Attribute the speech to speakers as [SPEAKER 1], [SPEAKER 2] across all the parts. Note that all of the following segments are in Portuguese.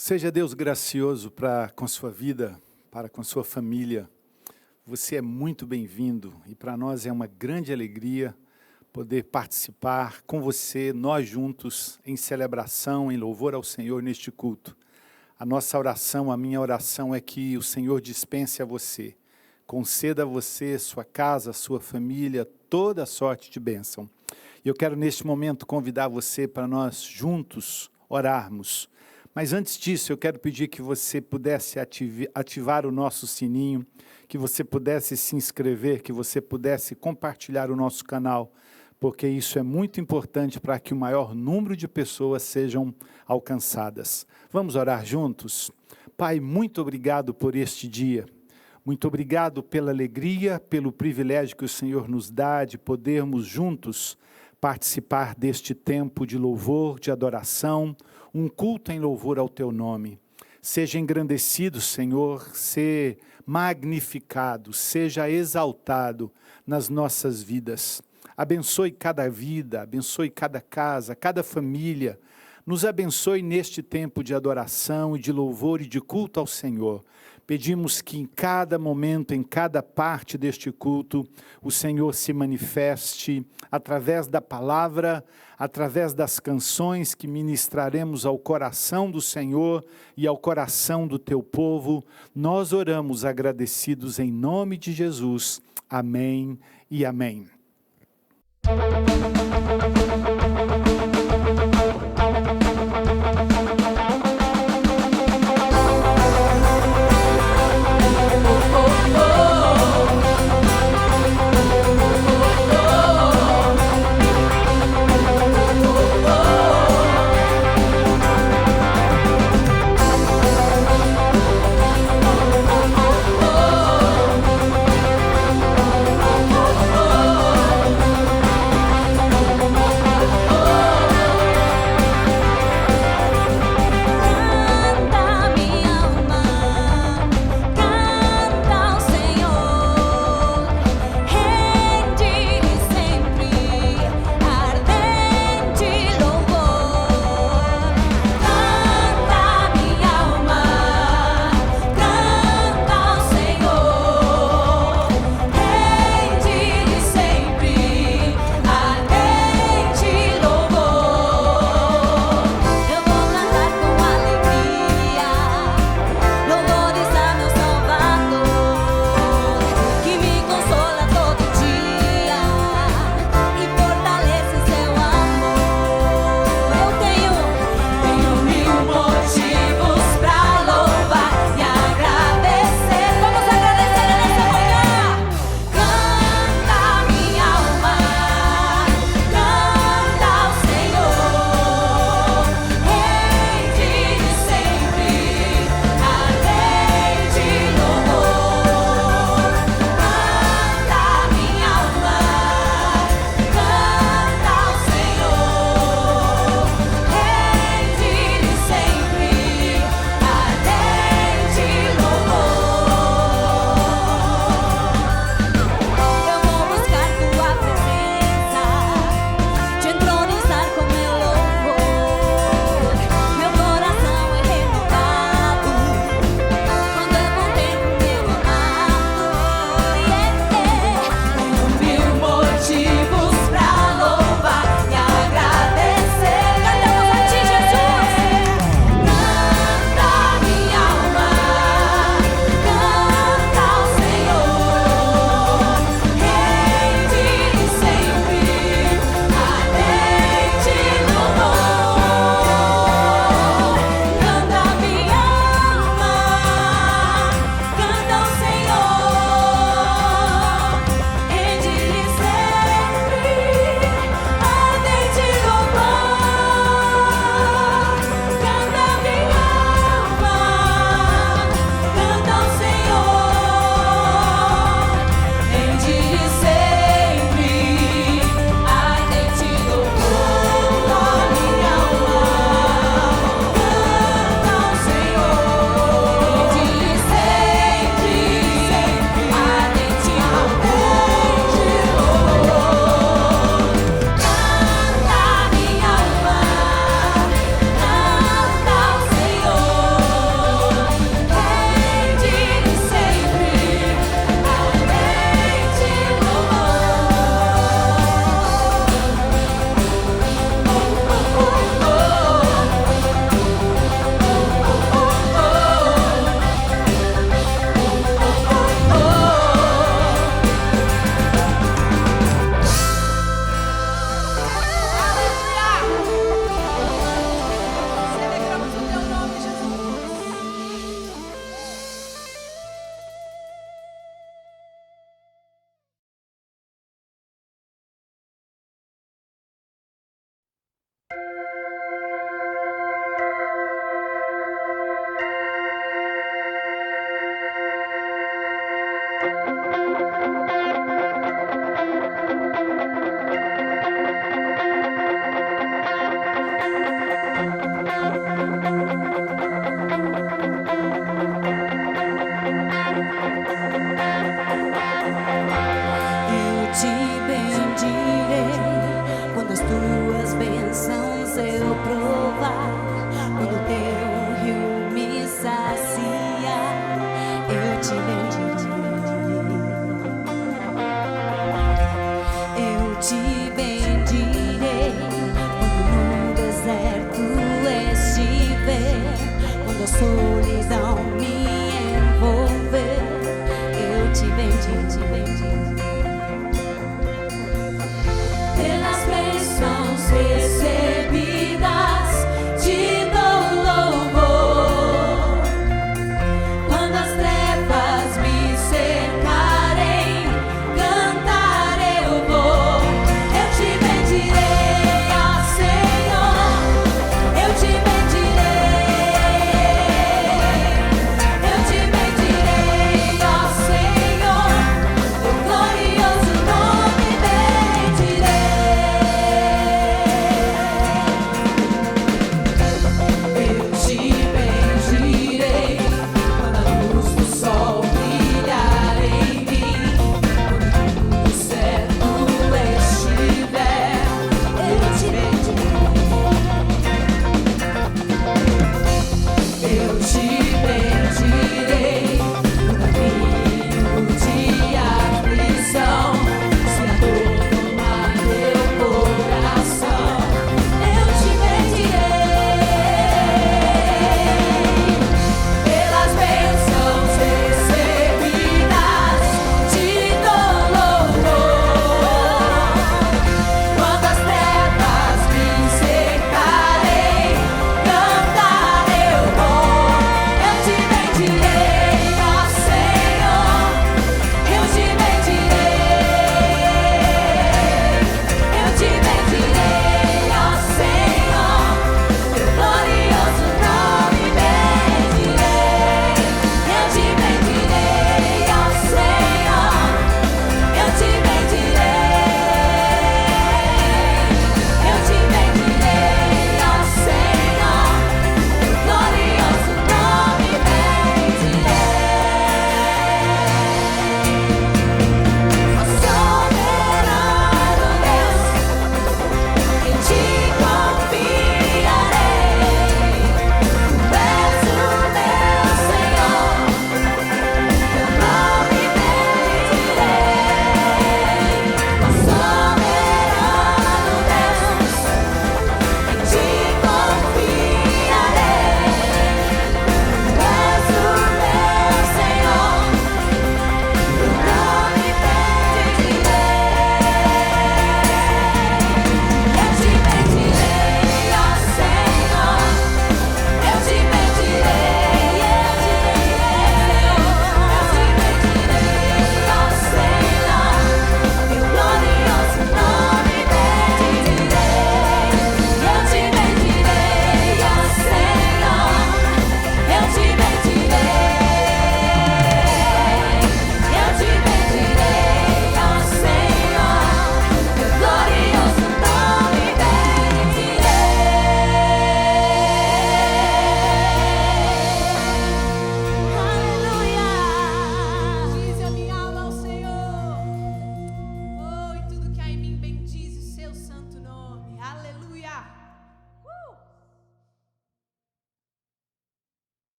[SPEAKER 1] Seja Deus gracioso para com sua vida, para com sua família. Você é muito bem-vindo e para nós é uma grande alegria poder participar com você, nós juntos, em celebração, em louvor ao Senhor neste culto. A nossa oração, a minha oração é que o Senhor dispense a você, conceda a você, sua casa, sua família, toda sorte de bênção. E eu quero neste momento convidar você para nós juntos orarmos. Mas antes disso, eu quero pedir que você pudesse ativar o nosso sininho, que você pudesse se inscrever, que você pudesse compartilhar o nosso canal, porque isso é muito importante para que o maior número de pessoas sejam alcançadas. Vamos orar juntos? Pai, muito obrigado por este dia. Muito obrigado pela alegria, pelo privilégio que o Senhor nos dá de podermos juntos participar deste tempo de louvor, de adoração, um culto em louvor ao Teu nome. Seja engrandecido, Senhor, seja magnificado, seja exaltado nas nossas vidas. Abençoe cada vida, abençoe cada casa, cada família. Nos abençoe neste tempo de adoração e de louvor e de culto ao Senhor. Pedimos que em cada momento, em cada parte deste culto, o Senhor se manifeste através da palavra, através das canções que ministraremos ao coração do Senhor e ao coração do teu povo. Nós oramos agradecidos em nome de Jesus. Amém e amém.
[SPEAKER 2] Oh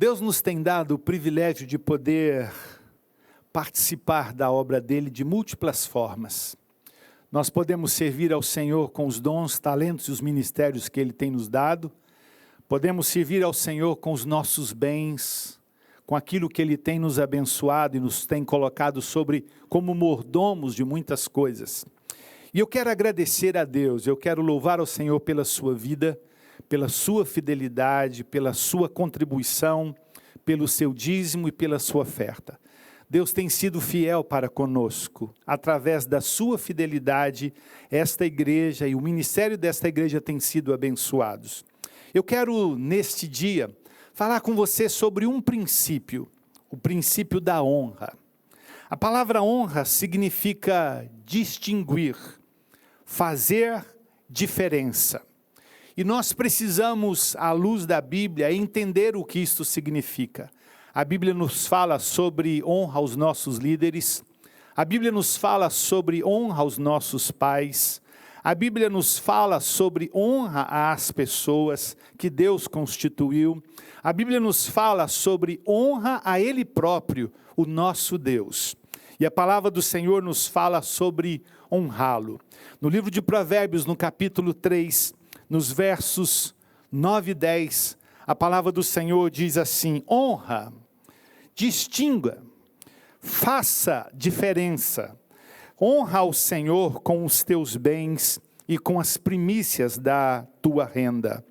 [SPEAKER 1] Deus nos tem dado o privilégio de poder participar da obra dele de múltiplas formas. Nós podemos servir ao Senhor com os dons, talentos e os ministérios que ele tem nos dado. Podemos servir ao Senhor com os nossos bens, com aquilo que ele tem nos abençoado e nos tem colocado sobre como mordomos de muitas coisas. E eu quero agradecer a Deus, eu quero louvar ao Senhor pela sua vida, pela sua fidelidade, pela sua contribuição, pelo seu dízimo e pela sua oferta. Deus tem sido fiel para conosco. Através da sua fidelidade, esta igreja e o ministério desta igreja tem sido abençoados. Eu quero, neste dia, falar com você sobre um princípio, o princípio da honra. A palavra honra significa distinguir, fazer diferença. E nós precisamos, à luz da Bíblia, entender o que isto significa. A Bíblia nos fala sobre honra aos nossos líderes, a Bíblia nos fala sobre honra aos nossos pais, a Bíblia nos fala sobre honra às pessoas que Deus constituiu, a Bíblia nos fala sobre honra a Ele próprio, o nosso Deus. E a palavra do Senhor nos fala sobre honrá-lo. No livro de Provérbios, no capítulo 3, nos versos 9 e 10, a palavra do Senhor diz assim: honra, distinga, faça diferença, honra ao Senhor com os teus bens e com as primícias da tua renda,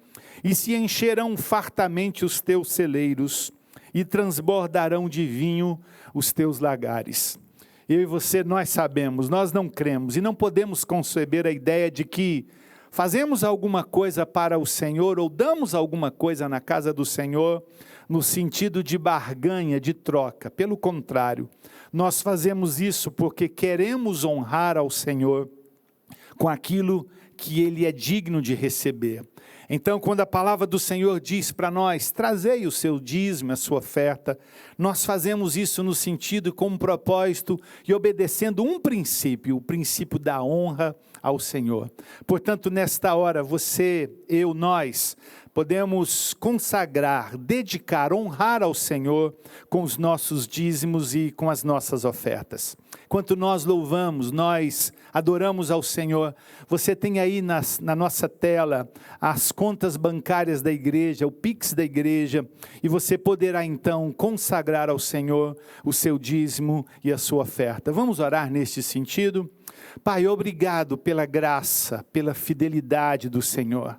[SPEAKER 1] e se encherão fartamente os teus celeiros, e transbordarão de vinho os teus lagares. Eu e você, nós sabemos, nós não cremos, e não podemos conceber a ideia de que fazemos alguma coisa para o Senhor, ou damos alguma coisa na casa do Senhor, no sentido de barganha, de troca. Pelo contrário, nós fazemos isso porque queremos honrar ao Senhor com aquilo que Ele é digno de receber. Então, quando a palavra do Senhor diz para nós, trazei o seu dízimo, a sua oferta, nós fazemos isso no sentido, com um propósito e obedecendo um princípio, o princípio da honra ao Senhor. Portanto, nesta hora, você, eu, nós, podemos consagrar, dedicar, honrar ao Senhor com os nossos dízimos e com as nossas ofertas. Enquanto nós louvamos, nós adoramos ao Senhor, você tem aí na nossa tela as contas bancárias da igreja, o Pix da igreja, e você poderá então consagrar ao Senhor o seu dízimo e a sua oferta. Vamos orar neste sentido? Pai, obrigado pela graça, pela fidelidade do Senhor.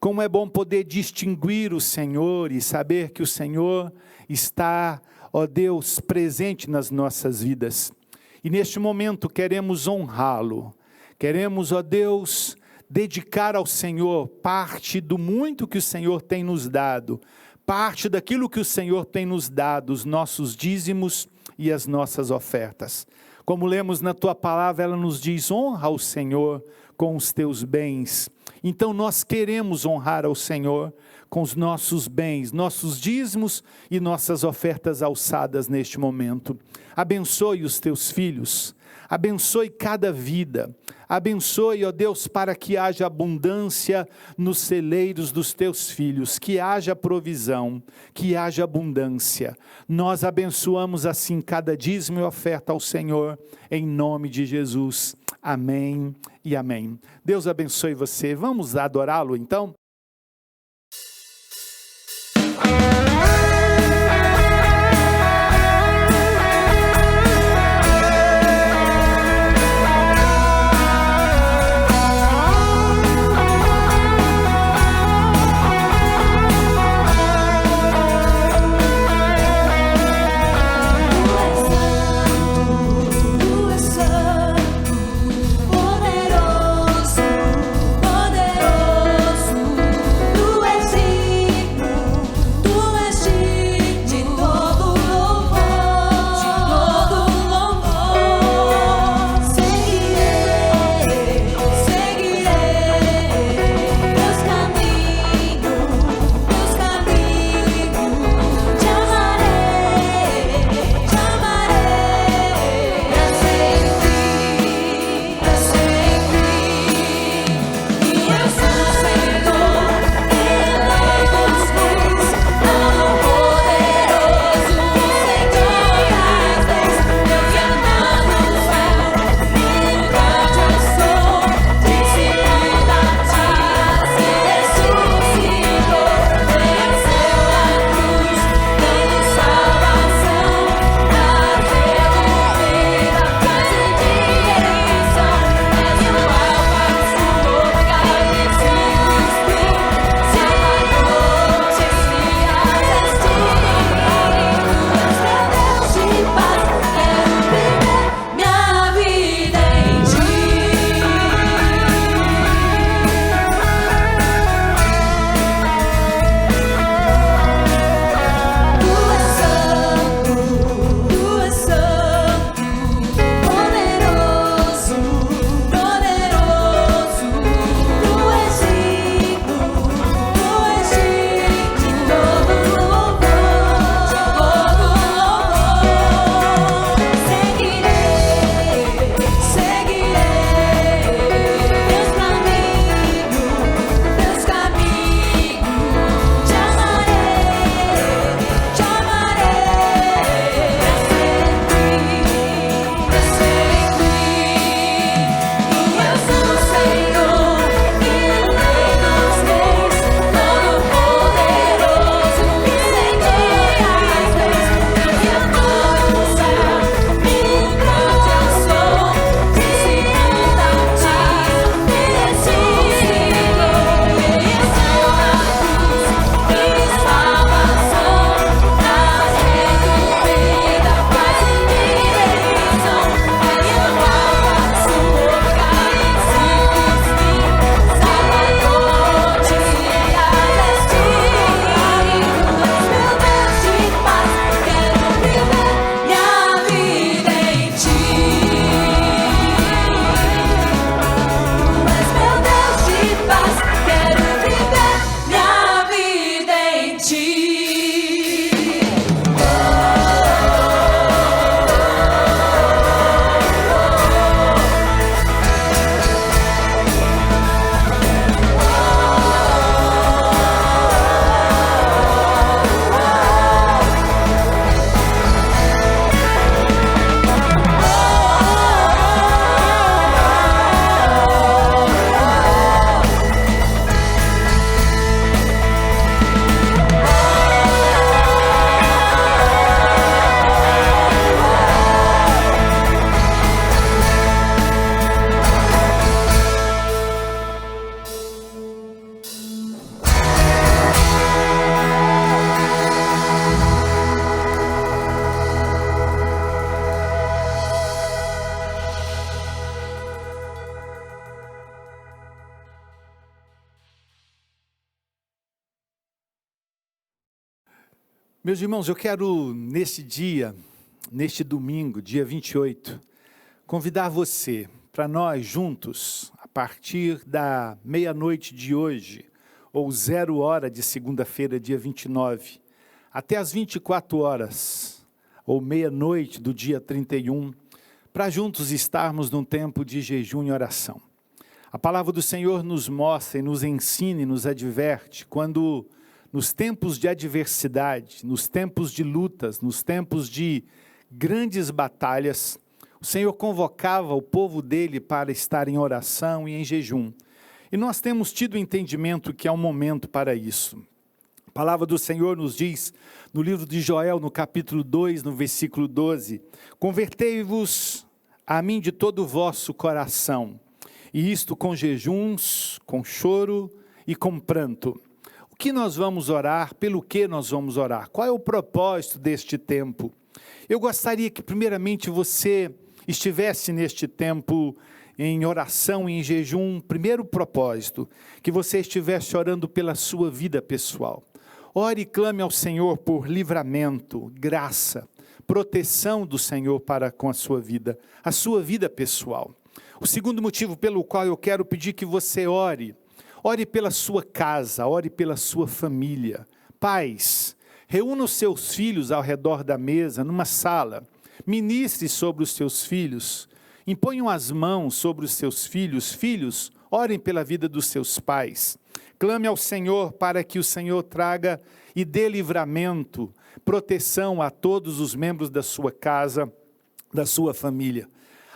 [SPEAKER 1] Como é bom poder distinguir o Senhor e saber que o Senhor está, ó Deus, presente nas nossas vidas. E neste momento queremos honrá-lo. Queremos, ó Deus, dedicar ao Senhor parte do muito que o Senhor tem nos dado. Parte daquilo que o Senhor tem nos dado, os nossos dízimos e as nossas ofertas. Como lemos na tua palavra, ela nos diz, honra ao Senhor com os teus bens. Então nós queremos honrar ao Senhor com os nossos bens, nossos dízimos e nossas ofertas alçadas neste momento. Abençoe os teus filhos, abençoe cada vida, abençoe, ó Deus, para que haja abundância nos celeiros dos teus filhos, que haja provisão, que haja abundância. Nós abençoamos assim cada dízimo e oferta ao Senhor, em nome de Jesus. Amém e amém. Deus abençoe você. Vamos adorá-lo então?
[SPEAKER 2] Poderoso, tu és
[SPEAKER 1] Meus irmãos, eu quero neste dia, neste domingo, dia 28, convidar você para nós juntos, a partir da meia-noite de hoje, ou 0h de segunda-feira, dia 29, até as 24 horas, ou meia-noite do dia 31, para juntos estarmos num tempo de jejum e oração. A palavra do Senhor nos mostra e nos ensina e nos adverte quando nos tempos de adversidade, nos tempos de lutas, nos tempos de grandes batalhas, o Senhor convocava o povo dele para estar em oração e em jejum. E nós temos tido entendimento que é um momento para isso. A palavra do Senhor nos diz, no livro de Joel, no capítulo 2, no versículo 12, convertei-vos a mim de todo o vosso coração, e isto com jejuns, com choro e com pranto. O que nós vamos orar? Pelo que nós vamos orar? Qual é o propósito deste tempo? Eu gostaria que primeiramente você estivesse neste tempo em oração e em jejum. Primeiro propósito, que você estivesse orando pela sua vida pessoal. Ore e clame ao Senhor por livramento, graça, proteção do Senhor para com a sua vida pessoal. O segundo motivo pelo qual eu quero pedir que você ore pela sua casa, ore pela sua família. Pais, reúna os seus filhos ao redor da mesa, numa sala, ministre sobre os seus filhos, imponham as mãos sobre os seus filhos. Filhos, orem pela vida dos seus pais. Clame ao Senhor para que o Senhor traga e dê livramento, proteção a todos os membros da sua casa, da sua família.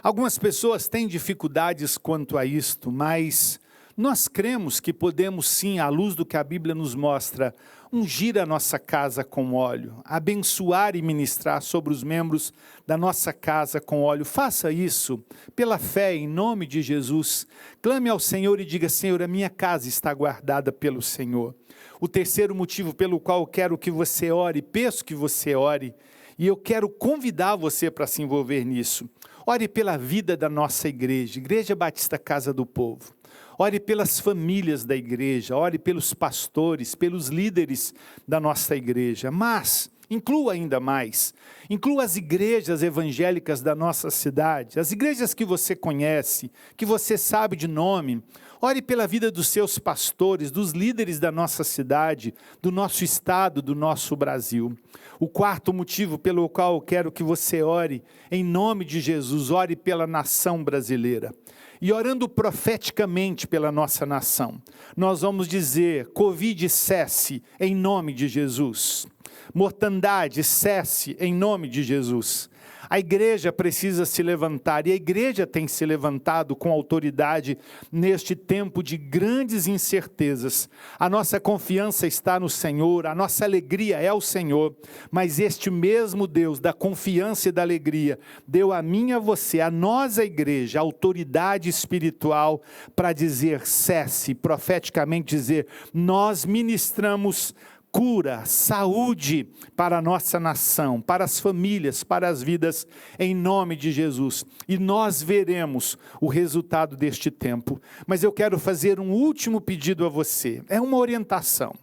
[SPEAKER 1] Algumas pessoas têm dificuldades quanto a isto, mas nós cremos que podemos sim, à luz do que a Bíblia nos mostra, ungir a nossa casa com óleo, abençoar e ministrar sobre os membros da nossa casa com óleo. Faça isso pela fé, em nome de Jesus. Clame ao Senhor e diga: Senhor, a minha casa está guardada pelo Senhor. O terceiro motivo pelo qual eu quero que você ore, peço que você ore, e eu quero convidar você para se envolver nisso. Ore pela vida da nossa igreja, Igreja Batista Casa do Povo. Ore pelas famílias da igreja, ore pelos pastores, pelos líderes da nossa igreja. Mas inclua ainda mais, inclua as igrejas evangélicas da nossa cidade, as igrejas que você conhece, que você sabe de nome. Ore pela vida dos seus pastores, dos líderes da nossa cidade, do nosso estado, do nosso Brasil. O quarto motivo pelo qual eu quero que você ore, em nome de Jesus, ore pela nação brasileira. E orando profeticamente pela nossa nação, nós vamos dizer: Covid cesse em nome de Jesus. Mortandade cesse em nome de Jesus. A igreja precisa se levantar, e a igreja tem se levantado com autoridade neste tempo de grandes incertezas. A nossa confiança está no Senhor, a nossa alegria é o Senhor, mas este mesmo Deus da confiança e da alegria deu a mim e a você, a nós, a igreja, a autoridade espiritual para dizer: cesse, profeticamente dizer: nós ministramos cura, saúde para a nossa nação, para as famílias, para as vidas, em nome de Jesus. E nós veremos o resultado deste tempo. Mas eu quero fazer um último pedido a você. É uma orientação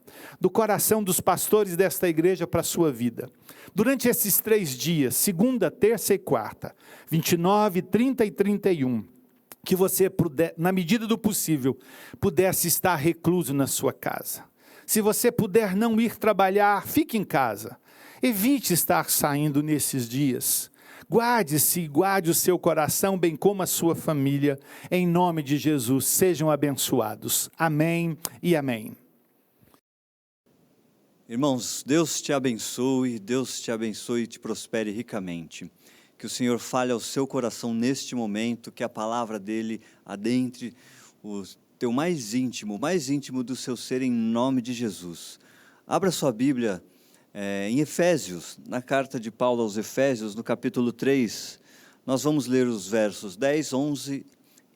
[SPEAKER 1] do coração dos pastores desta igreja para a sua vida. Durante esses 3 dias, segunda, terça e quarta, 29, 30 e 31, que você, na medida do possível, pudesse estar recluso na sua casa. Se você puder não ir trabalhar, fique em casa. Evite estar saindo nesses dias. Guarde-se, guarde o seu coração, bem como a sua família. Em nome de Jesus, sejam abençoados. Amém e amém.
[SPEAKER 2] Irmãos, Deus te abençoe e te prospere ricamente. Que o Senhor fale ao seu coração neste momento, que a palavra dele adentre o teu mais íntimo do seu ser, em nome de Jesus. Abra sua Bíblia em Efésios, na carta de Paulo aos Efésios, no capítulo 3, nós vamos ler os versos 10, 11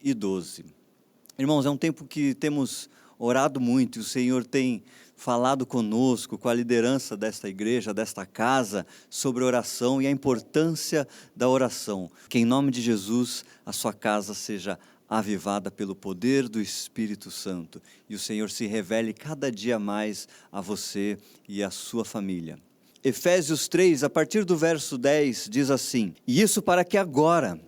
[SPEAKER 2] e 12. Irmãos, é um tempo que temos orado muito, e o Senhor tem falado conosco, com a liderança desta igreja, desta casa, sobre oração e a importância da oração. Que em nome de Jesus a sua casa seja avivada pelo poder do Espírito Santo, e o Senhor se revele cada dia mais a você e a sua família. Efésios 3, a partir do verso 10, diz assim: E isso para que agora,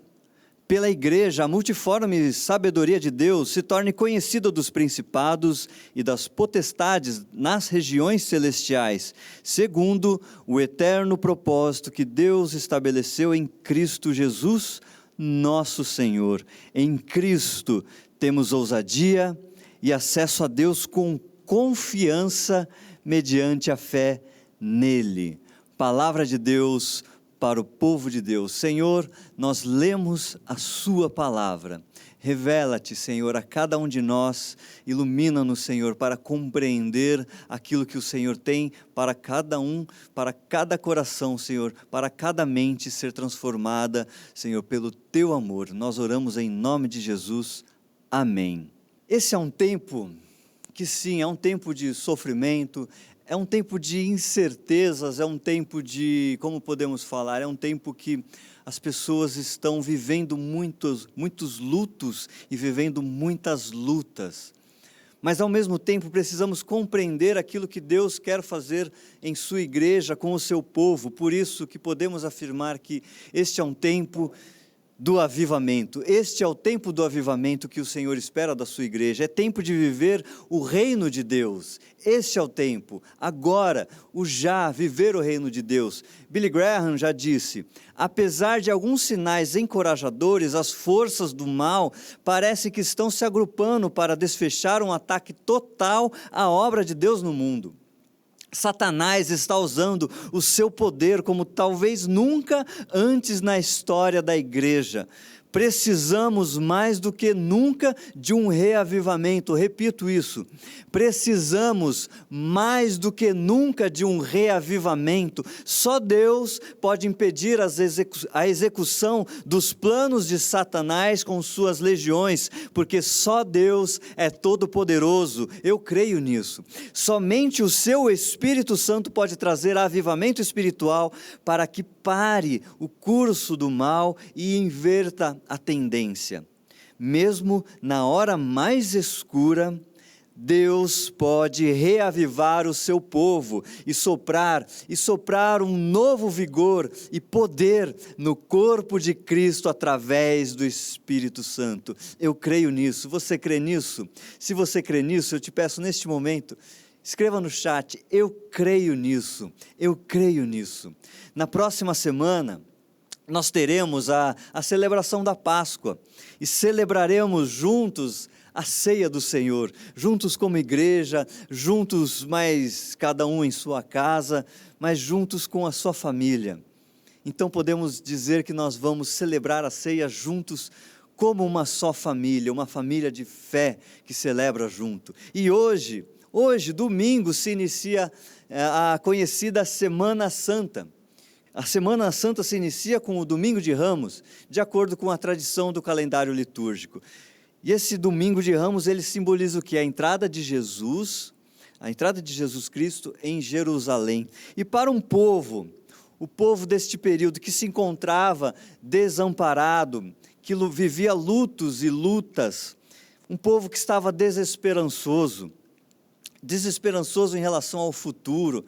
[SPEAKER 2] pela igreja, a multiforme sabedoria de Deus se torne conhecida dos principados e das potestades nas regiões celestiais, segundo o eterno propósito que Deus estabeleceu em Cristo Jesus, nosso Senhor. Em Cristo temos ousadia e acesso a Deus com confiança mediante a fé nele. Palavra de Deus para o povo de Deus. Senhor, nós lemos a sua palavra. Revela-te, Senhor, a cada um de nós, ilumina-nos, Senhor, para compreender aquilo que o Senhor tem para cada um, para cada coração, Senhor, para cada mente ser transformada, Senhor, pelo teu amor. Nós oramos em nome de Jesus. Amém. Esse é um tempo que sim, é um tempo de sofrimento, é um tempo de incertezas, é um tempo de, como podemos falar, é um tempo que as pessoas estão vivendo muitos lutos e vivendo muitas lutas. Mas ao mesmo tempo precisamos compreender aquilo que Deus quer fazer em sua igreja, com o seu povo. Por isso que podemos afirmar que este é um tempo do avivamento. Este é o tempo do avivamento que o Senhor espera da sua igreja. É tempo de viver o reino de Deus. Este é o tempo. Agora, o já, viver o reino de Deus. Billy Graham já disse: apesar de alguns sinais encorajadores, as forças do mal parecem que estão se agrupando para desfechar um ataque total à obra de Deus no mundo. Satanás está usando o seu poder como talvez nunca antes na história da igreja. Precisamos mais do que nunca de um reavivamento, repito isso, precisamos mais do que nunca de um reavivamento. Só Deus pode impedir a execução dos planos de Satanás com suas legiões, porque só Deus é todo-poderoso, eu creio nisso. Somente o seu Espírito Santo pode trazer avivamento espiritual para que pare o curso do mal e inverta a tendência. Mesmo na hora mais escura, Deus pode reavivar o seu povo e soprar um novo vigor e poder no corpo de Cristo através do Espírito Santo. Eu creio nisso. Você crê nisso? Se você crê nisso, eu te peço neste momento, escreva no chat: eu creio nisso, eu creio nisso. Na próxima semana, nós teremos a celebração da Páscoa e celebraremos juntos a ceia do Senhor, juntos como igreja, juntos, mas cada um em sua casa, mas juntos com a sua família. Então podemos dizer que nós vamos celebrar a ceia juntos como uma só família, uma família de fé que celebra junto. E hoje, domingo, se inicia a conhecida Semana Santa. A Semana Santa se inicia com o Domingo de Ramos, de acordo com a tradição do calendário litúrgico. E esse Domingo de Ramos, ele simboliza o quê? A entrada de Jesus Cristo em Jerusalém. E para um povo, o povo deste período que se encontrava desamparado, que vivia lutos e lutas, um povo que estava desesperançoso em relação ao futuro,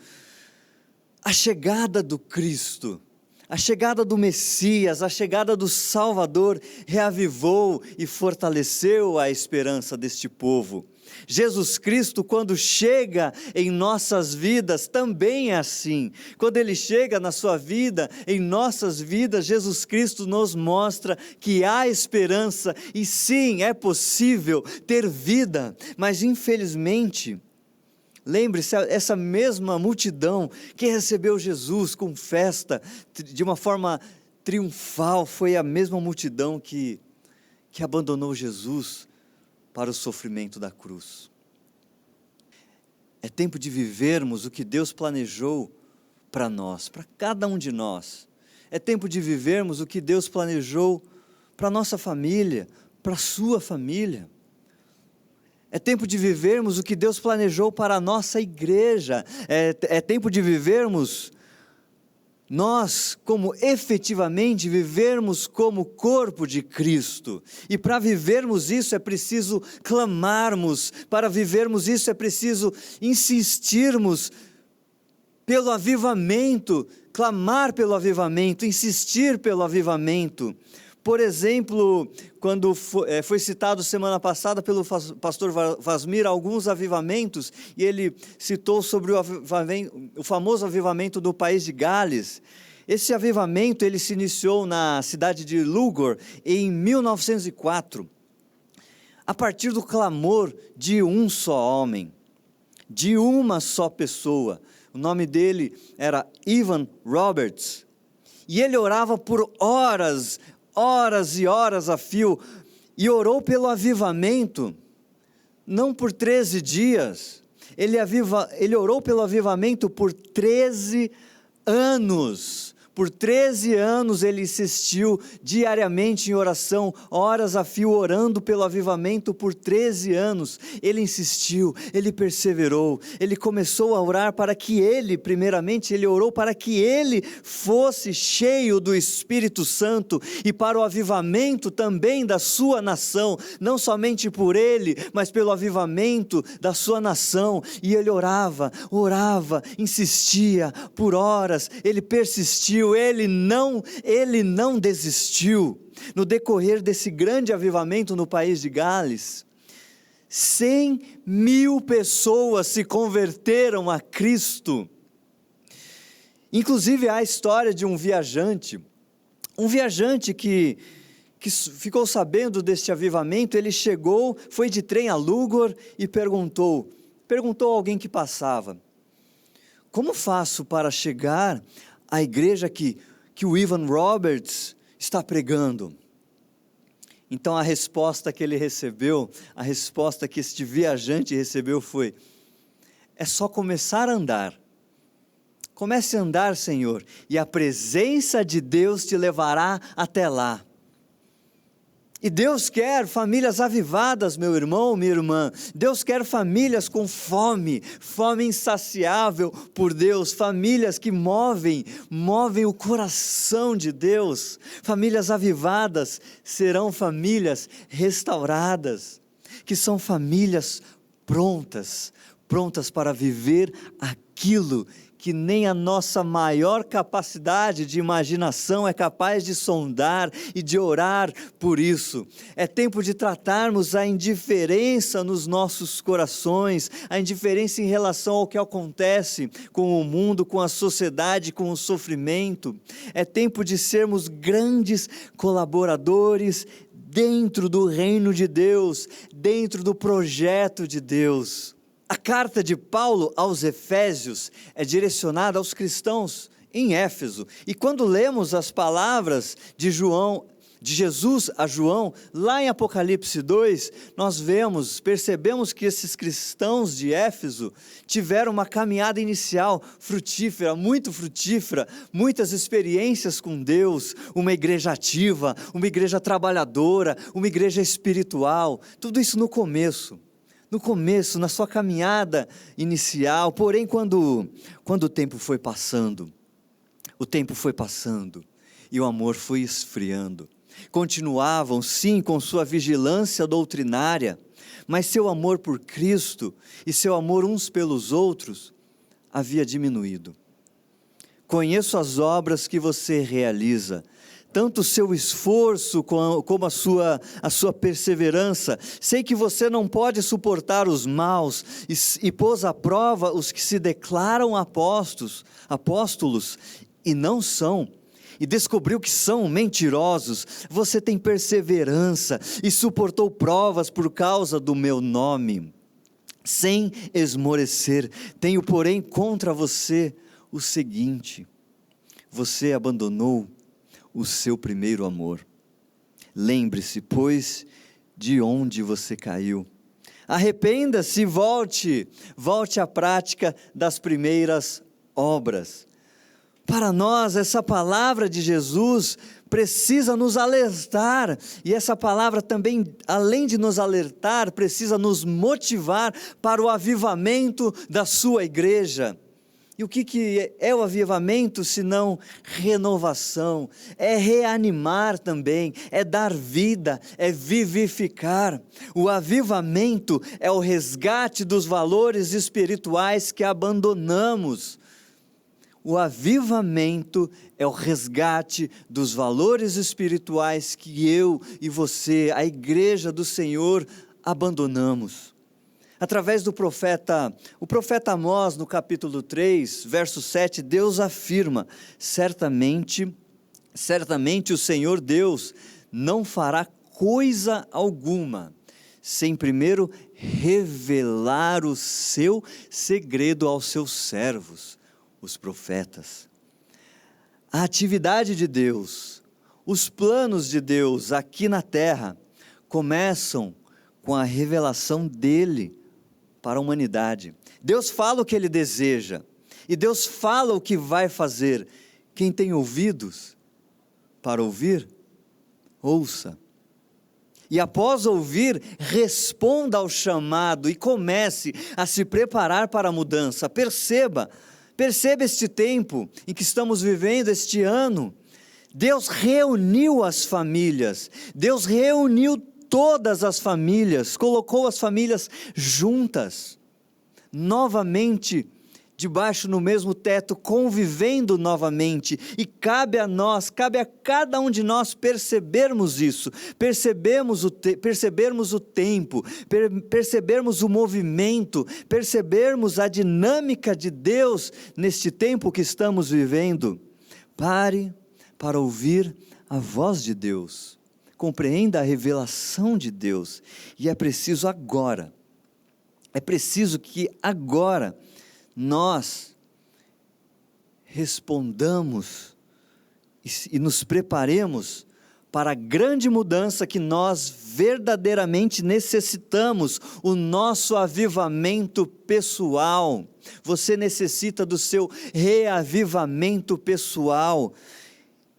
[SPEAKER 2] a chegada do Cristo, a chegada do Messias, a chegada do Salvador reavivou e fortaleceu a esperança deste povo. Jesus Cristo, quando chega em nossas vidas, também é assim. Quando Ele chega na sua vida, em nossas vidas, Jesus Cristo nos mostra que há esperança e sim, é possível ter vida, mas infelizmente, lembre-se, essa mesma multidão que recebeu Jesus com festa, de uma forma triunfal, foi a mesma multidão que abandonou Jesus para o sofrimento da cruz. É tempo de vivermos o que Deus planejou para nós, para cada um de nós. É tempo de vivermos o que Deus planejou para a nossa família, para a sua família. É tempo de vivermos o que Deus planejou para a nossa igreja. É tempo de vivermos nós, como efetivamente vivermos como corpo de Cristo. E para vivermos isso é preciso clamarmos, para vivermos isso é preciso insistirmos pelo avivamento, clamar pelo avivamento, insistir pelo avivamento. Por exemplo, quando foi citado semana passada pelo pastor Vasmir alguns avivamentos, e ele citou sobre o famoso avivamento do país de Gales. Esse avivamento ele se iniciou na cidade de Lugor em 1904, a partir do clamor de um só homem, de uma só pessoa. O nome dele era Evan Roberts, e ele orava por horas e horas a fio, e orou pelo avivamento, não por 13 dias, ele orou pelo avivamento por 13 anos. Por 13 anos ele insistiu diariamente em oração, horas a fio, orando pelo avivamento por 13 anos. Ele insistiu, ele perseverou, ele começou a orar para que primeiramente ele orou para que ele fosse cheio do Espírito Santo e para o avivamento também da sua nação, não somente por ele, mas pelo avivamento da sua nação. E ele orava, insistia por horas, ele persistiu, ele não desistiu. No decorrer desse grande avivamento no país de Gales, 100.000 pessoas se converteram a Cristo. Inclusive há a história de um viajante que ficou sabendo deste avivamento. Ele chegou, foi de trem a Lugor e perguntou a alguém que passava: como faço para chegar à igreja que o Evan Roberts está pregando? Então a resposta que ele recebeu, a resposta que este viajante recebeu foi: é só começar a andar. Comece a andar, Senhor, e a presença de Deus te levará até lá. E Deus quer famílias avivadas, meu irmão, minha irmã. Deus quer famílias com fome insaciável por Deus, famílias que movem o coração de Deus. Famílias avivadas serão famílias restauradas, que são famílias prontas para viver aquilo que nem a nossa maior capacidade de imaginação é capaz de sondar e de orar por isso. É tempo de tratarmos a indiferença nos nossos corações, a indiferença em relação ao que acontece com o mundo, com a sociedade, com o sofrimento. É tempo de sermos grandes colaboradores dentro do reino de Deus, dentro do projeto de Deus. A carta de Paulo aos Efésios é direcionada aos cristãos em Éfeso. E quando lemos as palavras de Jesus a João, lá em Apocalipse 2, nós percebemos que esses cristãos de Éfeso tiveram uma caminhada inicial frutífera, muito frutífera, muitas experiências com Deus, uma igreja ativa, uma igreja trabalhadora, uma igreja espiritual, tudo isso no começo, na sua caminhada inicial. Porém, quando o tempo foi passando, e o amor foi esfriando. Continuavam sim com sua vigilância doutrinária, mas seu amor por Cristo e seu amor uns pelos outros havia diminuído. Conheço as obras que você realiza, tanto o seu esforço como a sua perseverança. Sei que você não pode suportar os maus e pôs à prova os que se declaram apóstolos e não são, e descobriu que são mentirosos. Você tem perseverança e suportou provas por causa do meu nome, sem esmorecer. Tenho, porém, contra você o seguinte: você abandonou o seu primeiro amor. Lembre-se, pois, de onde você caiu. Arrependa-se e volte à prática das primeiras obras. Para nós, essa palavra de Jesus precisa nos alertar, e essa palavra também, além de nos alertar, precisa nos motivar para o avivamento da sua igreja. E o que é o avivamento senão renovação? É reanimar também, é dar vida, é vivificar. O avivamento é o resgate dos valores espirituais que abandonamos. O avivamento é o resgate dos valores espirituais que eu e você, a igreja do Senhor, abandonamos. Através do profeta, o profeta Amós, no capítulo 3, verso 7, Deus afirma: certamente o Senhor Deus não fará coisa alguma, sem primeiro revelar o seu segredo aos seus servos, os profetas. A atividade de Deus, os planos de Deus aqui na terra, começam com a revelação dele para a humanidade. Deus fala o que ele deseja, e Deus fala o que vai fazer. Quem tem ouvidos para ouvir, ouça. E após ouvir, responda ao chamado e comece a se preparar para a mudança. Perceba este tempo em que estamos vivendo, este ano. Deus reuniu as famílias, Deus reuniu todas as famílias, colocou as famílias juntas, novamente, debaixo no mesmo teto, convivendo novamente, e cabe a nós, cabe a cada um de nós percebermos isso, percebermos o tempo, percebermos o movimento, percebermos a dinâmica de Deus neste tempo que estamos vivendo. Pare para ouvir a voz de Deus, compreenda a revelação de Deus, e é preciso que agora nós respondamos e nos preparemos para a grande mudança que nós verdadeiramente necessitamos, o nosso avivamento pessoal. Você necessita do seu reavivamento pessoal.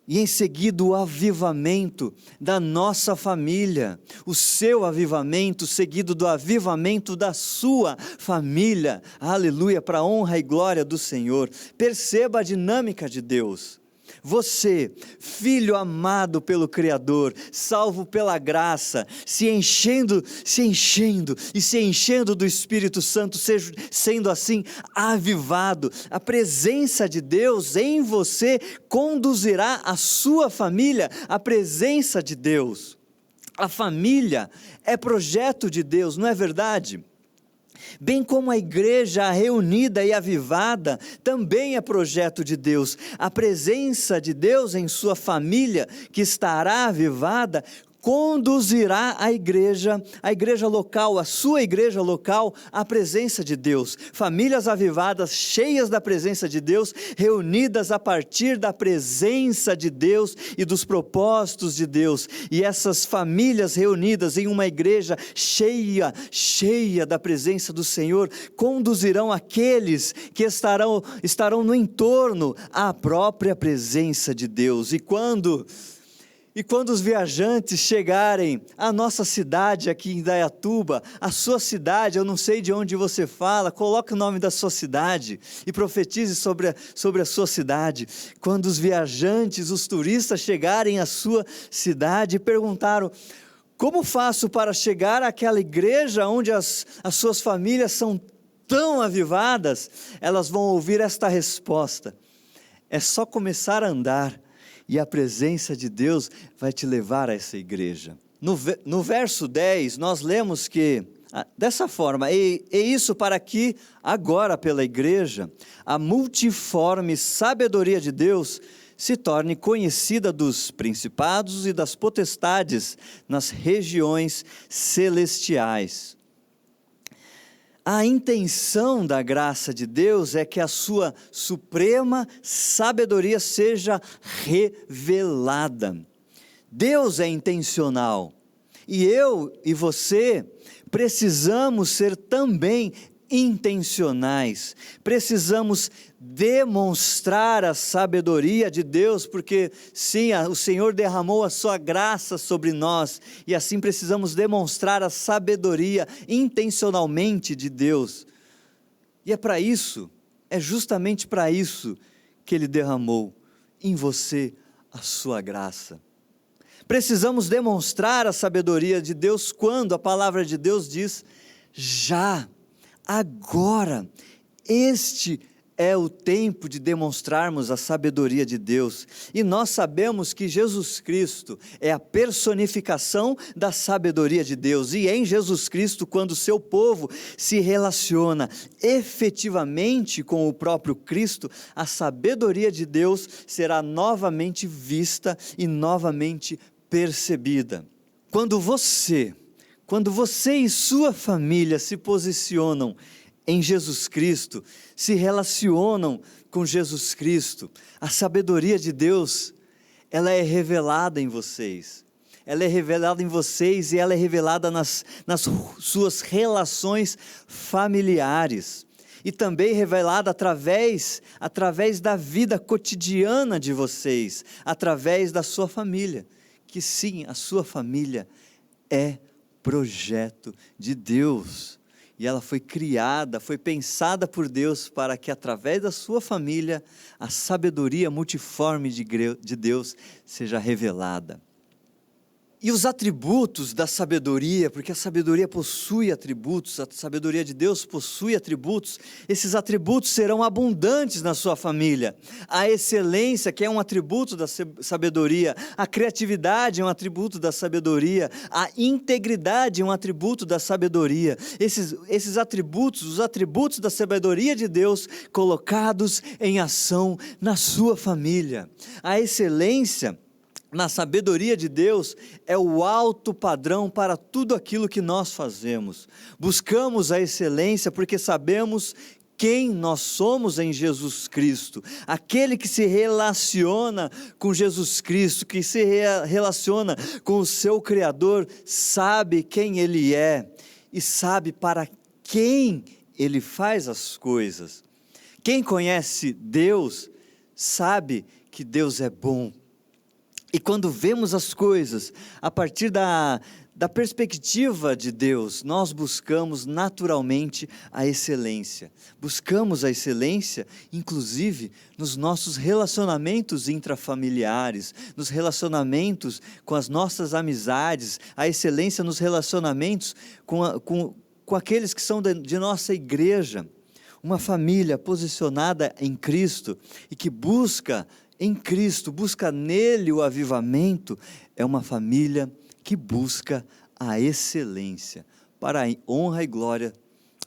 [SPEAKER 2] E em seguida o avivamento da nossa família, o seu avivamento seguido do avivamento da sua família, aleluia, para a honra e glória do Senhor. Perceba a dinâmica de Deus. Você, filho amado pelo Criador, salvo pela graça, se enchendo do Espírito Santo, sendo assim avivado, a presença de Deus em você conduzirá a sua família à presença de Deus. A família é projeto de Deus, não é verdade? Bem como a igreja reunida e avivada também é projeto de Deus. A presença de Deus em sua família, que estará avivada, conduzirá a igreja local, a sua igreja local, à presença de Deus. Famílias avivadas, cheias da presença de Deus, reunidas a partir da presença de Deus e dos propósitos de Deus. E essas famílias reunidas em uma igreja cheia da presença do Senhor, conduzirão aqueles que estarão no entorno à própria presença de Deus. E quando os viajantes chegarem à nossa cidade aqui em Indaiatuba, a sua cidade, eu não sei de onde você fala, coloque o nome da sua cidade e profetize sobre a sua cidade. Quando os viajantes, os turistas chegarem à sua cidade e perguntaram: como faço para chegar àquela igreja onde as suas famílias são tão avivadas? Elas vão ouvir esta resposta: é só começar a andar, e a presença de Deus vai te levar a essa igreja. No verso 10, nós lemos que, dessa forma: e isso para que, agora pela igreja, a multiforme sabedoria de Deus se torne conhecida dos principados e das potestades nas regiões celestiais. A intenção da graça de Deus é que a sua suprema sabedoria seja revelada. Deus é intencional, e eu e você precisamos ser também intencionais, precisamos demonstrar a sabedoria de Deus, porque sim, o Senhor derramou a sua graça sobre nós, e assim precisamos demonstrar a sabedoria intencionalmente de Deus. E é justamente para isso que Ele derramou em você a sua graça. Precisamos demonstrar a sabedoria de Deus quando a palavra de Deus diz: já, agora, este é o tempo de demonstrarmos a sabedoria de Deus, e nós sabemos que Jesus Cristo é a personificação da sabedoria de Deus, e em Jesus Cristo, quando o seu povo se relaciona efetivamente com o próprio Cristo, a sabedoria de Deus será novamente vista e novamente percebida. Quando você e sua família se posicionam em Jesus Cristo, se relacionam com Jesus Cristo, a sabedoria de Deus, ela é revelada em vocês. Ela é revelada em vocês e ela é revelada nas suas relações familiares. E também revelada através da vida cotidiana de vocês, através da sua família. Que sim, a sua família é projeto de Deus. E ela foi criada, foi pensada por Deus para que através da sua família a sabedoria multiforme de Deus seja revelada. E os atributos da sabedoria, porque a sabedoria possui atributos, a sabedoria de Deus possui atributos, esses atributos serão abundantes na sua família. A excelência, que é um atributo da sabedoria, a criatividade é um atributo da sabedoria, a integridade é um atributo da sabedoria. Esses atributos, os atributos da sabedoria de Deus colocados em ação na sua família. A excelência na sabedoria de Deus é o alto padrão para tudo aquilo que nós fazemos. Buscamos a excelência porque sabemos quem nós somos em Jesus Cristo. Aquele que se relaciona com Jesus Cristo, que se relaciona com o seu Criador, sabe quem Ele é e sabe para quem Ele faz as coisas. Quem conhece Deus sabe que Deus é bom. E quando vemos as coisas a partir da perspectiva de Deus, nós buscamos naturalmente a excelência. Buscamos a excelência, inclusive, nos nossos relacionamentos intrafamiliares, nos relacionamentos com as nossas amizades, a excelência nos relacionamentos com aqueles que são de nossa igreja. Uma família posicionada em Cristo e que busca em Cristo, busca nele o avivamento, é uma família que busca a excelência, para a honra e glória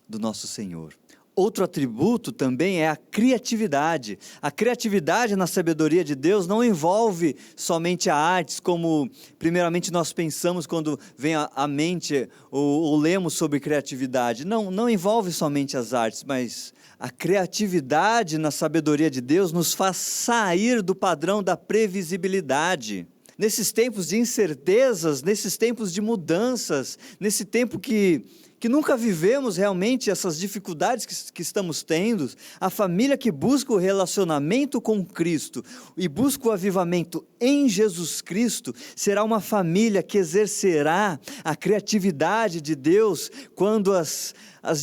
[SPEAKER 2] do nosso Senhor. Outro atributo também é a criatividade. A criatividade na sabedoria de Deus não envolve somente a artes, como primeiramente nós pensamos quando vem à mente ou lemos sobre criatividade. Não envolve somente as artes, mas a criatividade na sabedoria de Deus nos faz sair do padrão da previsibilidade. Nesses tempos de incertezas, nesses tempos de mudanças, nesse tempo que nunca vivemos realmente essas dificuldades que estamos tendo, a família que busca o relacionamento com Cristo e busca o avivamento em Jesus Cristo, será uma família que exercerá a criatividade de Deus quando as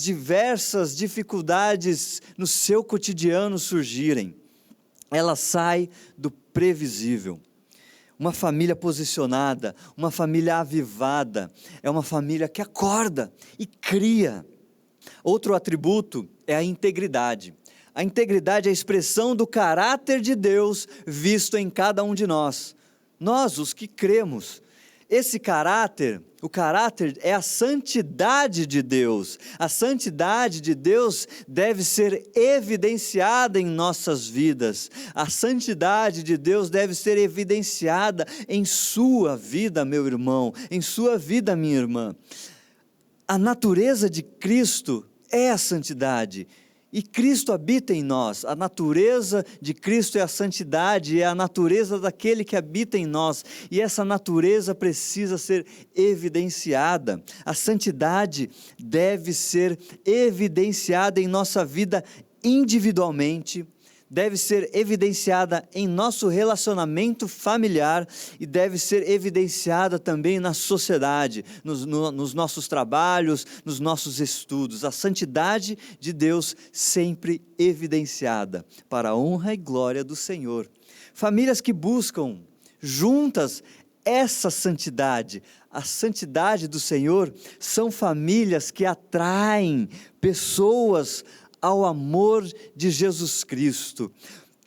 [SPEAKER 2] diversas dificuldades no seu cotidiano surgirem. Ela sai do previsível. Uma família posicionada, uma família avivada, é uma família que acorda e cria. Outro atributo é a integridade. A integridade é a expressão do caráter de Deus visto em cada um de nós. Nós, os que cremos. Esse caráter, o caráter é a santidade de Deus. A santidade de Deus deve ser evidenciada em nossas vidas. A santidade de Deus deve ser evidenciada em sua vida, meu irmão, em sua vida, minha irmã. A natureza de Cristo é a santidade. E Cristo habita em nós, a natureza de Cristo é a santidade, é a natureza daquele que habita em nós, e essa natureza precisa ser evidenciada. A santidade deve ser evidenciada em nossa vida individualmente, deve ser evidenciada em nosso relacionamento familiar e deve ser evidenciada também na sociedade, nos nossos trabalhos, nos nossos estudos. A santidade de Deus sempre evidenciada para a honra e glória do Senhor. Famílias que buscam juntas essa santidade, a santidade do Senhor, são famílias que atraem pessoas ao amor de Jesus Cristo.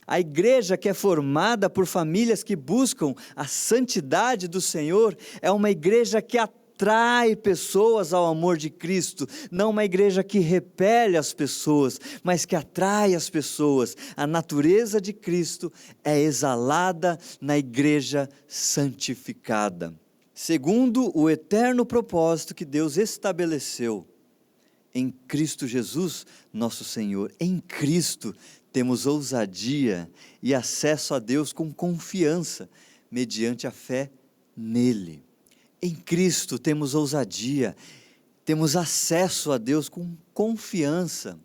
[SPEAKER 2] A igreja que é formada por famílias que buscam a santidade do Senhor é uma igreja que atrai pessoas ao amor de Cristo, não uma igreja que repele as pessoas, mas que atrai as pessoas. A natureza de Cristo é exalada na igreja santificada, segundo o eterno propósito que Deus estabeleceu em Cristo Jesus, nosso Senhor. Em Cristo temos ousadia e acesso a Deus com confiança, mediante a fé nele. Em Cristo temos ousadia, temos acesso a Deus com confiança,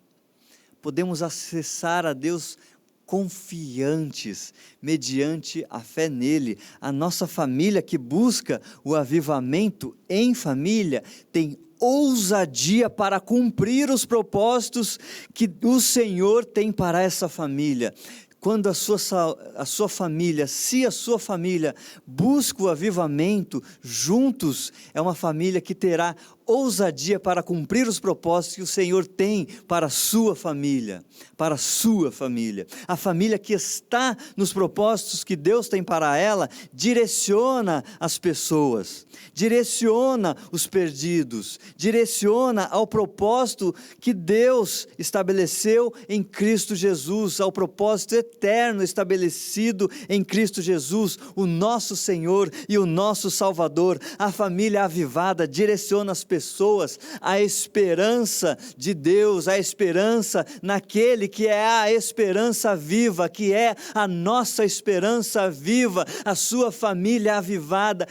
[SPEAKER 2] podemos acessar a Deus confiantes, mediante a fé nele. A nossa família que busca o avivamento em família, tem ousadia para cumprir os propósitos que o Senhor tem para essa família. Quando a sua família, se a sua família busca o avivamento juntos, é uma família que terá ousadia para cumprir os propósitos que o Senhor tem para a sua família, para a sua família. A família que está nos propósitos que Deus tem para ela, direciona as pessoas, direciona os perdidos, direciona ao propósito que Deus estabeleceu em Cristo Jesus, ao propósito eterno estabelecido em Cristo Jesus, o nosso Senhor e o nosso Salvador. A família avivada direciona as pessoas à esperança de Deus, à esperança naquele que é a esperança viva, que é a nossa esperança viva. A sua família avivada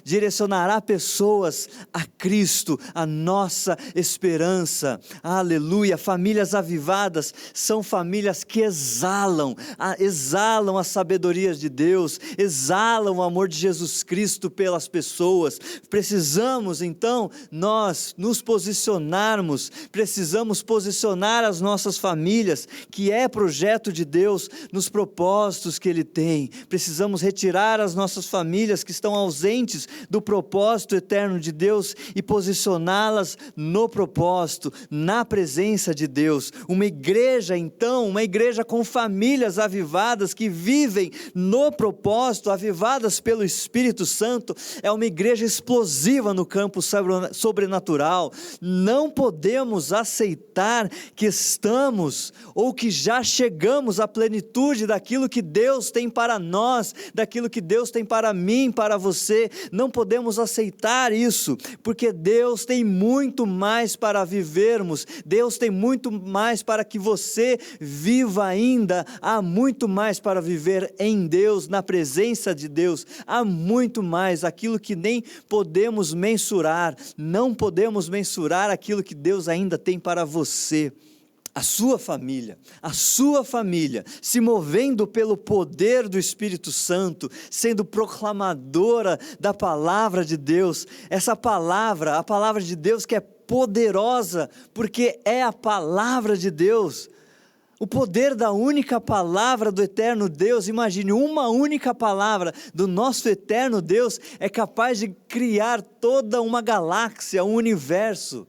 [SPEAKER 2] direcionará pessoas a Cristo, a nossa esperança. Aleluia! Famílias avivadas são famílias que exalam a sabedoria de Deus, exalam o amor de Jesus Cristo pelas pessoas. Precisamos então nós nos posicionarmos, precisamos posicionar as nossas famílias, que é projeto de Deus, nos propósitos que Ele tem. Precisamos retirar as nossas famílias que estão ausentes do propósito eterno de Deus e posicioná-las no propósito, na presença de Deus. Uma igreja então, uma igreja com famílias avivadas que vivem no propósito, avivadas pelo Espírito Santo, é uma igreja explosiva no campo sobrenatural. Não podemos aceitar que estamos ou que já chegamos à plenitude daquilo que Deus tem para nós, daquilo que Deus tem para mim, para você. Não podemos aceitar isso, porque Deus tem muito mais para vivermos, Deus tem muito mais para que você viva ainda. Há muito mais para viver em Deus, na presença de Deus. Há muito mais, aquilo que nem podemos mensurar. Não podemos mensurar aquilo que Deus ainda tem para você. A sua família, se movendo pelo poder do Espírito Santo, sendo proclamadora da palavra de Deus. Essa palavra, a palavra de Deus que é poderosa, porque é a palavra de Deus. O poder da única palavra do eterno Deus. Imagine, uma única palavra do nosso eterno Deus é capaz de criar toda uma galáxia, um universo.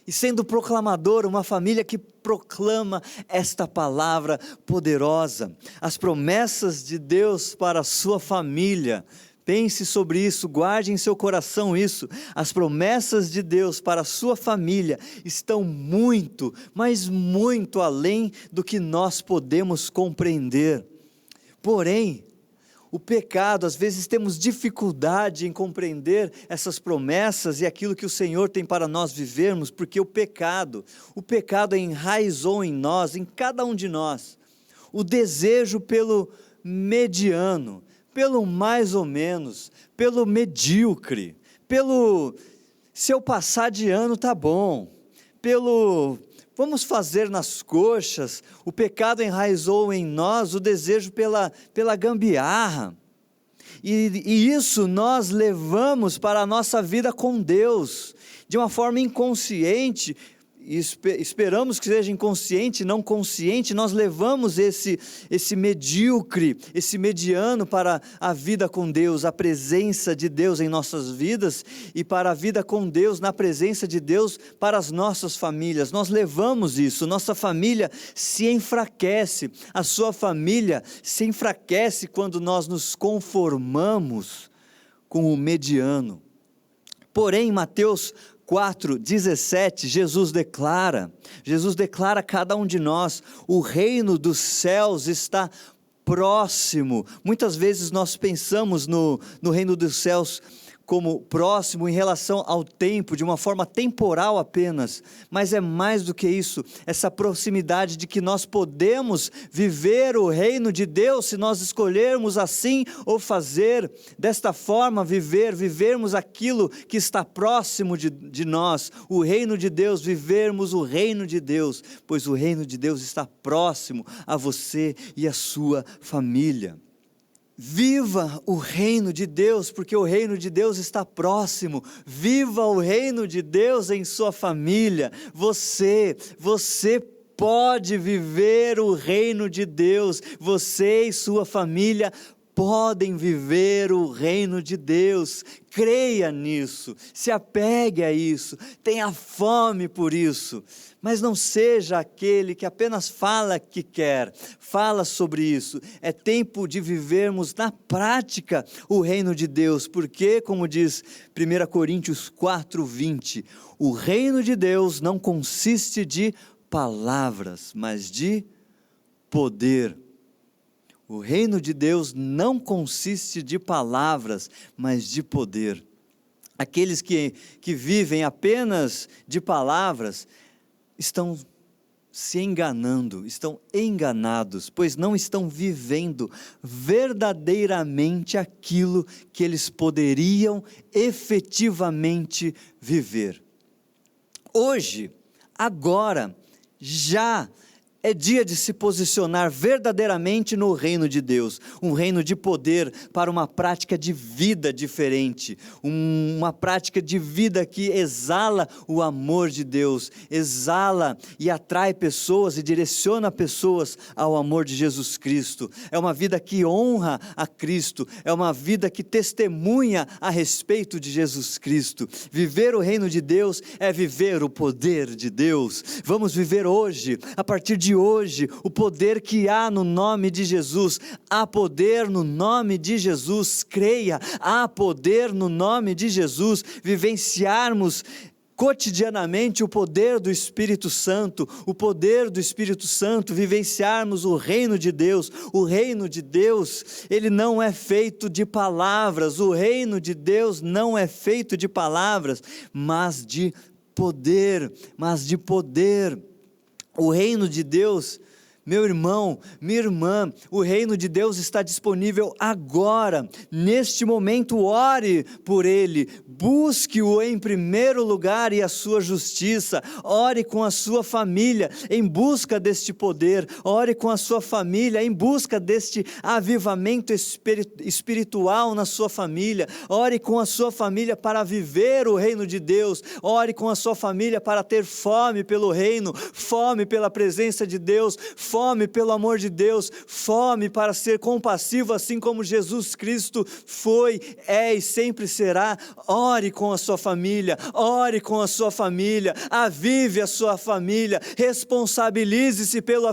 [SPEAKER 2] E sendo proclamador, uma família que proclama esta palavra poderosa. As promessas de Deus para a sua família. Pense sobre isso, guarde em seu coração isso. As promessas de Deus para a sua família estão muito, mas muito além do que nós podemos compreender. Porém, o pecado, às vezes temos dificuldade em compreender essas promessas e aquilo que o Senhor tem para nós vivermos, porque o pecado enraizou em nós, em cada um de nós, o desejo pelo mediano, pelo mais ou menos, pelo medíocre, pelo se eu passar de ano tá bom, pelo vamos fazer nas coxas. O pecado enraizou em nós o desejo pela gambiarra, e isso nós levamos para a nossa vida com Deus, de uma forma inconsciente, e esperamos que seja inconsciente, não consciente, nós levamos esse medíocre, esse mediano para a vida com Deus, a presença de Deus em nossas vidas e para a vida com Deus, na presença de Deus para as nossas famílias. Nós levamos isso, nossa família se enfraquece, a sua família se enfraquece quando nós nos conformamos com o mediano. Porém, em Mateus 4:17, Jesus declara a cada um de nós: o reino dos céus está próximo. Muitas vezes nós pensamos no reino dos céus como próximo em relação ao tempo, de uma forma temporal apenas, mas é mais do que isso, essa proximidade de que nós podemos viver o reino de Deus, se nós escolhermos assim, ou fazer desta forma, vivermos aquilo que está próximo de nós, o reino de Deus, vivermos o reino de Deus, pois o reino de Deus está próximo a você e a sua família. Viva o reino de Deus, porque o reino de Deus está próximo. Viva o reino de Deus em sua família. Você pode viver o reino de Deus. Você e sua família podem viver o reino de Deus. Creia nisso, se apegue a isso, tenha fome por isso, mas não seja aquele que apenas fala que quer, fala sobre isso. É tempo de vivermos na prática o reino de Deus, porque, como diz 1 Coríntios 4:20, o reino de Deus não consiste de palavras, mas de poder. O reino de Deus não consiste de palavras, mas de poder. Aqueles que vivem apenas de palavras estão se enganando, estão enganados, pois não estão vivendo verdadeiramente aquilo que eles poderiam efetivamente viver. Hoje, agora, já é dia de se posicionar verdadeiramente no reino de Deus, um reino de poder para uma prática de vida diferente, uma prática de vida que exala o amor de Deus, exala e atrai pessoas e direciona pessoas ao amor de Jesus Cristo. É uma vida que honra a Cristo, é uma vida que testemunha a respeito de Jesus Cristo. Viver o reino de Deus é viver o poder de Deus. Vamos viver hoje, a partir de hoje, o poder que há no nome de Jesus. Há poder no nome de Jesus, creia, há poder no nome de Jesus. Vivenciarmos cotidianamente o poder do Espírito Santo, vivenciarmos o reino de Deus. O reino de Deus, ele não é feito de palavras, o reino de Deus não é feito de palavras, mas de poder, O reino de Deus, meu irmão, minha irmã, o reino de Deus está disponível agora, neste momento. Ore por ele, busque-o em primeiro lugar e a sua justiça. Ore com a sua família em busca deste poder, ore com a sua família em busca deste avivamento espiritual na sua família. Ore com a sua família para viver o reino de Deus, ore com a sua família para ter fome pelo reino, fome pela presença de Deus, fome pelo amor de Deus, fome para ser compassivo, assim como Jesus Cristo foi, é e sempre será. Ore com a sua família, avive a sua família, responsabilize-se pelo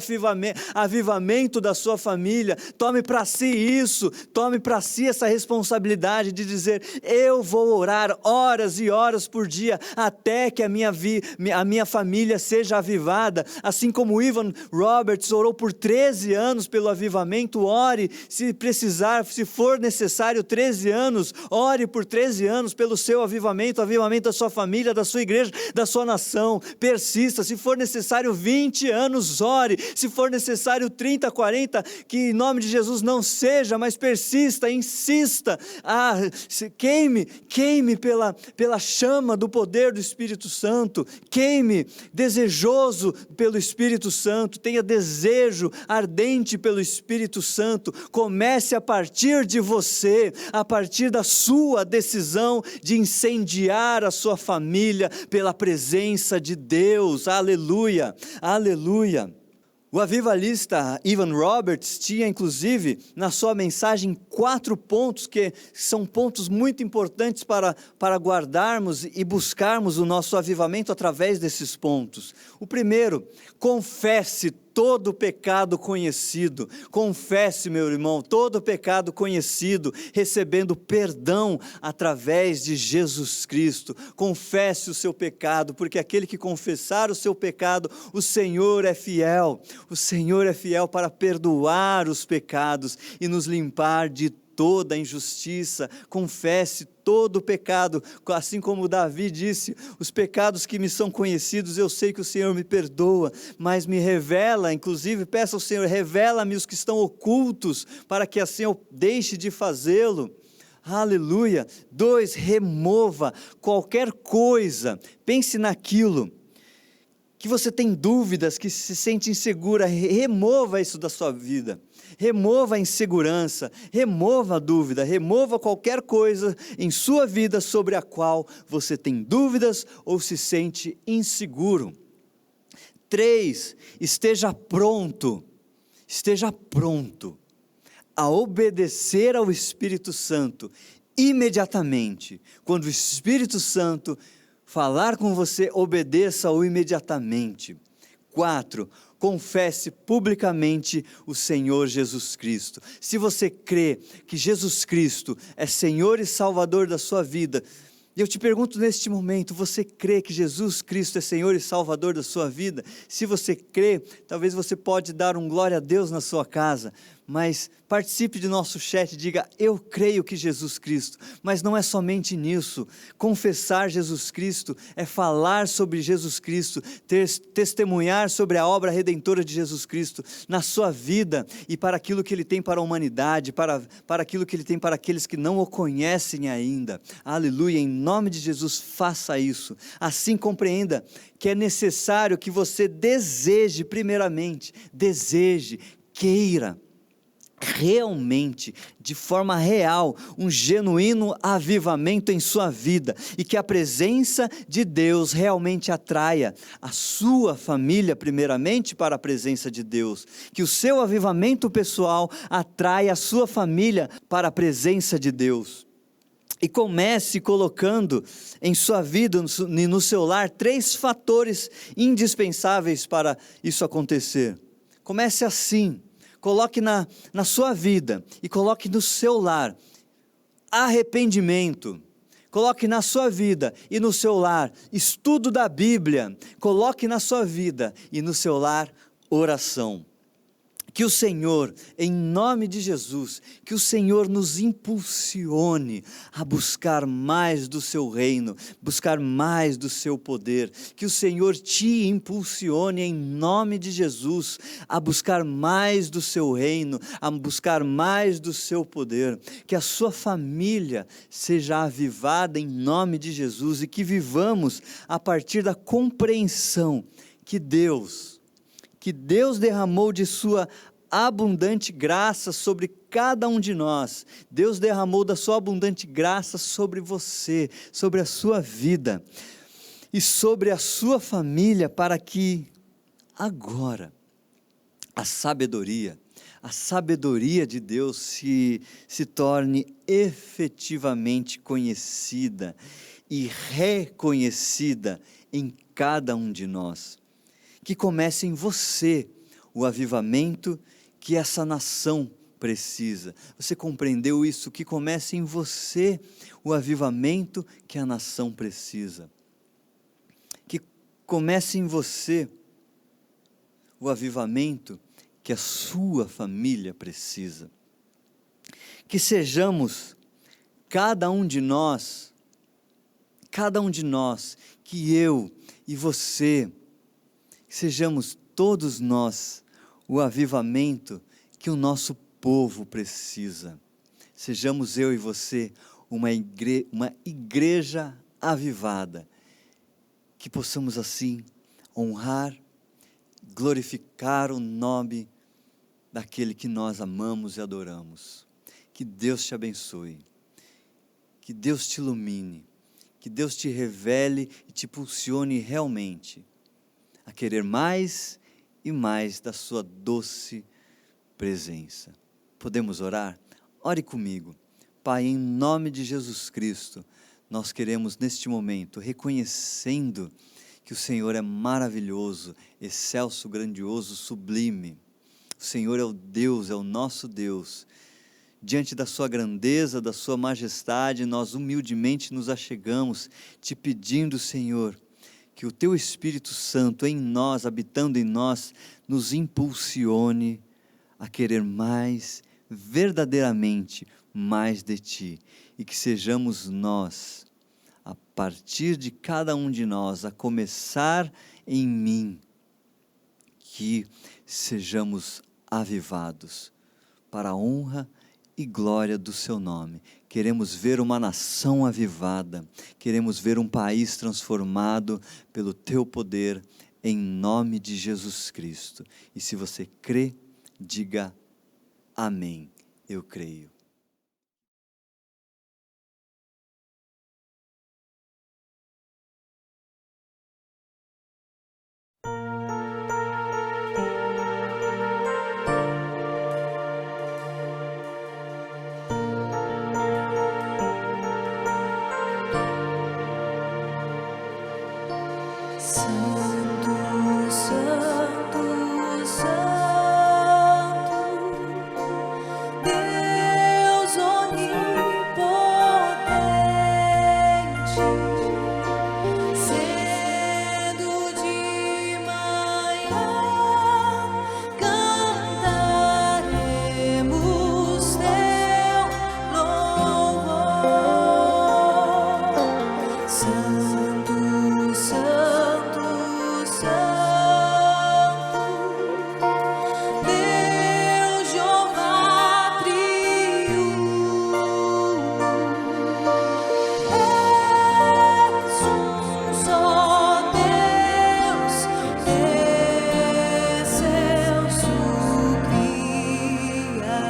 [SPEAKER 2] avivamento da sua família. Tome para si isso, tome para si essa responsabilidade de dizer: eu vou orar horas e horas por dia, até que a minha família seja avivada, assim como Evan Roberts orou por 13 anos pelo avivamento. Ore, se precisar, se for necessário 13 anos, ore por 13 anos pelo seu avivamento, avivamento da sua família, da sua igreja, da sua nação. Persista, se for necessário 20 anos, ore, se for necessário 30, 40, que em nome de Jesus não seja, mas persista, insista, queime pela chama do poder do Espírito Santo, queime desejoso pelo Espírito Santo, tenha desejo desejo ardente pelo Espírito Santo comece a partir de você, a partir da sua decisão de incendiar a sua família pela presença de Deus. Aleluia, aleluia. O avivalista Evan Roberts tinha, inclusive, na sua mensagem 4 pontos, que são pontos muito importantes para guardarmos e buscarmos o nosso avivamento através desses pontos. O primeiro, confesse todo pecado conhecido. Confesse, meu irmão, todo pecado conhecido, recebendo perdão através de Jesus Cristo. Confesse o seu pecado, porque aquele que confessar o seu pecado, o Senhor é fiel. O Senhor é fiel para perdoar os pecados e nos limpar de toda a injustiça. Confesse todo o pecado, assim como Davi disse, os pecados que me são conhecidos, eu sei que o Senhor me perdoa, mas me revela, inclusive peça ao Senhor, revela-me os que estão ocultos, para que assim eu deixe de fazê-lo. Aleluia. 2, remova qualquer coisa, pense naquilo que você tem dúvidas, que se sente insegura, remova isso da sua vida. Remova a insegurança, remova a dúvida, remova qualquer coisa em sua vida sobre a qual você tem dúvidas ou se sente inseguro. 3, esteja pronto a obedecer ao Espírito Santo imediatamente. Quando o Espírito Santo falar com você, obedeça-o imediatamente. 4, confesse publicamente o Senhor Jesus Cristo. Se você crê que Jesus Cristo é Senhor e Salvador da sua vida, eu te pergunto neste momento, você crê que Jesus Cristo é Senhor e Salvador da sua vida? Se você crê, talvez você pode dar um glória a Deus na sua casa, mas participe de nosso chat, diga, eu creio que Jesus Cristo, mas não é somente nisso. Confessar Jesus Cristo é falar sobre Jesus Cristo, testemunhar sobre a obra redentora de Jesus Cristo na sua vida e para aquilo que Ele tem para a humanidade, para aquilo que Ele tem para aqueles que não o conhecem ainda. Aleluia, em nome de Jesus, faça isso. Assim compreenda que é necessário que você deseje primeiramente, queira, realmente, de forma real, um genuíno avivamento em sua vida, e que a presença de Deus realmente atraia a sua família primeiramente para a presença de Deus, que o seu avivamento pessoal atraia a sua família para a presença de Deus. E comece colocando em sua vida, no seu lar, 3 fatores indispensáveis para isso acontecer. Comece assim. Coloque na sua vida e coloque no seu lar arrependimento. Coloque na sua vida e no seu lar estudo da Bíblia. Coloque na sua vida e no seu lar oração. Que o Senhor, em nome de Jesus, que o Senhor nos impulsione a buscar mais do seu reino, buscar mais do seu poder. Que o Senhor te impulsione, em nome de Jesus, a buscar mais do seu reino, a buscar mais do seu poder. Que a sua família seja avivada em nome de Jesus e que vivamos a partir da compreensão que Deus derramou de sua abundante graça sobre cada um de nós. Deus derramou da sua abundante graça sobre você, sobre a sua vida e sobre a sua família, para que agora a sabedoria de Deus se torne efetivamente conhecida e reconhecida em cada um de nós. Que comece em você o avivamento que essa nação precisa. Você compreendeu isso? Que comece em você o avivamento que a nação precisa. Que comece em você o avivamento que a sua família precisa. Que sejamos cada um de nós, que eu e você, sejamos todos nós o avivamento que o nosso povo precisa. Sejamos eu e você uma igreja avivada, que possamos assim honrar, glorificar o nome daquele que nós amamos e adoramos. Que Deus te abençoe, que Deus te ilumine, que Deus te revele e te impulsione realmente a querer mais e mais da sua doce presença. Podemos orar? Ore comigo. Pai, em nome de Jesus Cristo, nós queremos neste momento, reconhecendo que o Senhor é maravilhoso, excelso, grandioso, sublime. O Senhor é o Deus, é o nosso Deus. Diante da sua grandeza, da sua majestade, nós humildemente nos achegamos, te pedindo, Senhor, que o teu Espírito Santo em nós, habitando em nós, nos impulsione a querer mais, verdadeiramente mais de ti, e que sejamos nós, a partir de cada um de nós, a começar em mim, que sejamos avivados para a honra e glória do seu nome. Queremos ver uma nação avivada, queremos ver um país transformado pelo teu poder, em nome de Jesus Cristo. E se você crê, diga amém. Eu creio.
[SPEAKER 3] Santo, Santo, Santo, Deus onipotente, cedo de manhã cantaremos teu louvor. Santo, Santo, Santo, Deus Jeová triuno, és só Deus, excelso Criador.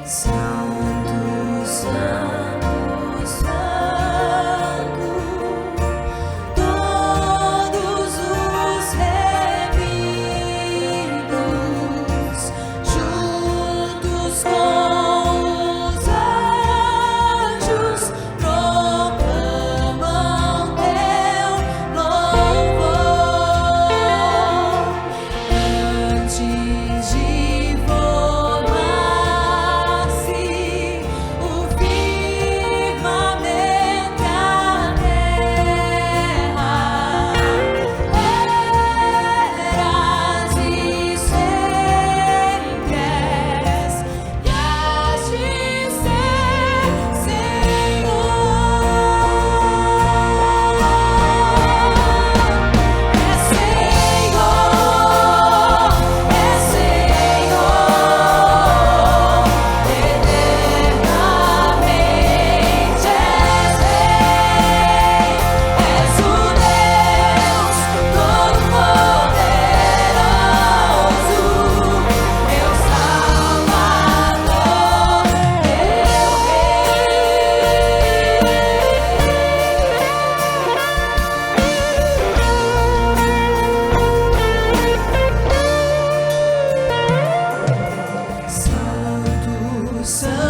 [SPEAKER 3] Santo, Santo, Santo, todos os remidos, juntos com os anjos, proclamam teu louvor. Antes de formar-se o firmamento, a terra, eras e sempre és, e hás de ser, Senhor. És Senhor, eternamente és Rei, és o Deus Todo-Poderoso, meu Salvador, meu Rei. Santo, Santo,